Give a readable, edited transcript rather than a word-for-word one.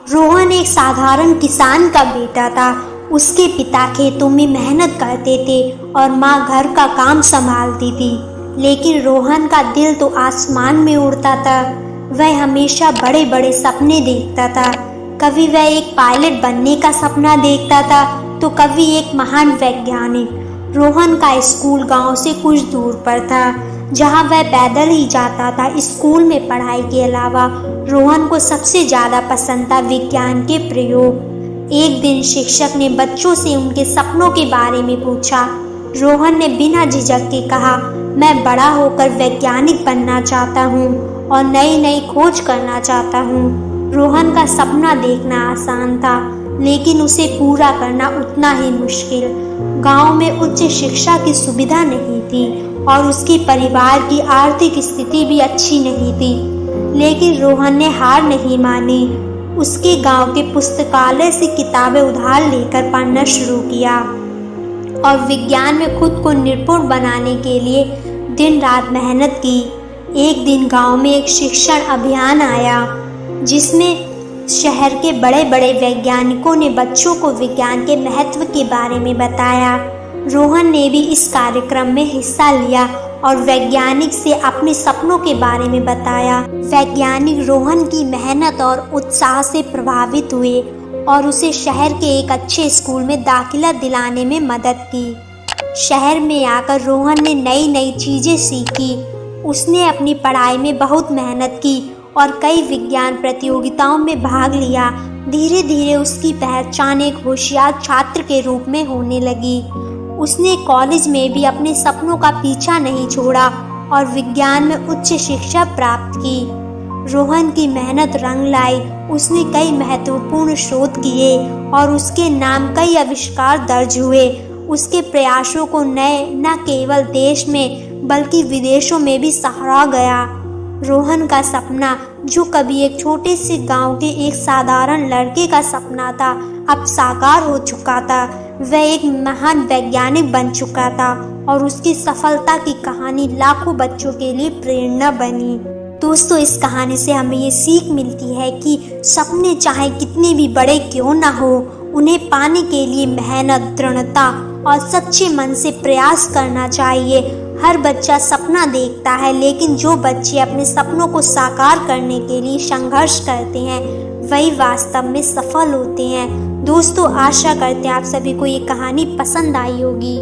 रोहन एक साधारण किसान का बेटा था। उसके पिता खेतों में मेहनत करते थे और माँ घर का काम संभालती थी। लेकिन रोहन का दिल तो आसमान में उड़ता था। वह हमेशा बड़े बड़े सपने देखता था। कभी वह एक पायलट बनने का सपना देखता था तो कभी एक महान वैज्ञानिक। रोहन का स्कूल गांव से कुछ दूर पर था, जहां वह पैदल ही जाता था। स्कूल में पढ़ाई के अलावा रोहन को सबसे ज़्यादा पसंद था विज्ञान के प्रयोग। एक दिन शिक्षक ने बच्चों से उनके सपनों के बारे में पूछा। रोहन ने बिना झिझक के कहा, मैं बड़ा होकर वैज्ञानिक बनना चाहता हूँ और नई नई खोज करना चाहता हूँ। रोहन का सपना देखना आसान था, लेकिन उसे पूरा करना उतना ही मुश्किल। गांव में उच्च शिक्षा की सुविधा नहीं थी और उसके परिवार की आर्थिक स्थिति भी अच्छी नहीं थी। लेकिन रोहन ने हार नहीं मानी। उसके गांव के पुस्तकालय से किताबें उधार लेकर पढ़ना शुरू किया और विज्ञान में खुद को निपुण बनाने के लिए दिन रात मेहनत की। एक दिन गांव में एक शिक्षण अभियान आया, जिसमें शहर के बड़े बड़े वैज्ञानिकों ने बच्चों को विज्ञान के महत्व के बारे में बताया। रोहन ने भी इस कार्यक्रम में हिस्सा लिया और वैज्ञानिक से अपने सपनों के बारे में बताया। वैज्ञानिक रोहन की मेहनत और उत्साह से प्रभावित हुए और उसे शहर के एक अच्छे स्कूल में दाखिला दिलाने में मदद की। शहर में आकर रोहन ने नई नई चीज़ें सीखी। उसने अपनी पढ़ाई में बहुत मेहनत की और कई विज्ञान प्रतियोगिताओं में भाग लिया। धीरे धीरे उसकी पहचान एक होशियार छात्र के रूप में होने लगी। उसने कॉलेज में भी अपने सपनों का पीछा नहीं छोड़ा और विज्ञान में उच्च शिक्षा प्राप्त की। रोहन की मेहनत रंग लाई। उसने कई महत्वपूर्ण शोध किए और उसके नाम कई आविष्कार दर्ज हुए। उसके प्रयासों को न केवल देश में बल्कि विदेशों में भी सराहा गया। रोहन का सपना, जो कभी एक छोटे से गांव के एक साधारण लड़के का सपना था, अब साकार हो चुका था। वह एक महान वैज्ञानिक बन चुका था और उसकी सफलता की कहानी लाखों बच्चों के लिए प्रेरणा बनी। दोस्तों, इस कहानी से हमें ये सीख मिलती है कि सपने चाहे कितने भी बड़े क्यों ना हो, उन्हें पाने के लिए मेहनत, दृढ़ता और सच्चे मन से प्रयास करना चाहिए। हर बच्चा सपना देखता है, लेकिन जो बच्चे अपने सपनों को साकार करने के लिए संघर्ष करते हैं, वही वास्तव में सफल होते हैं। दोस्तों, आशा करते हैं आप सभी को ये कहानी पसंद आई होगी।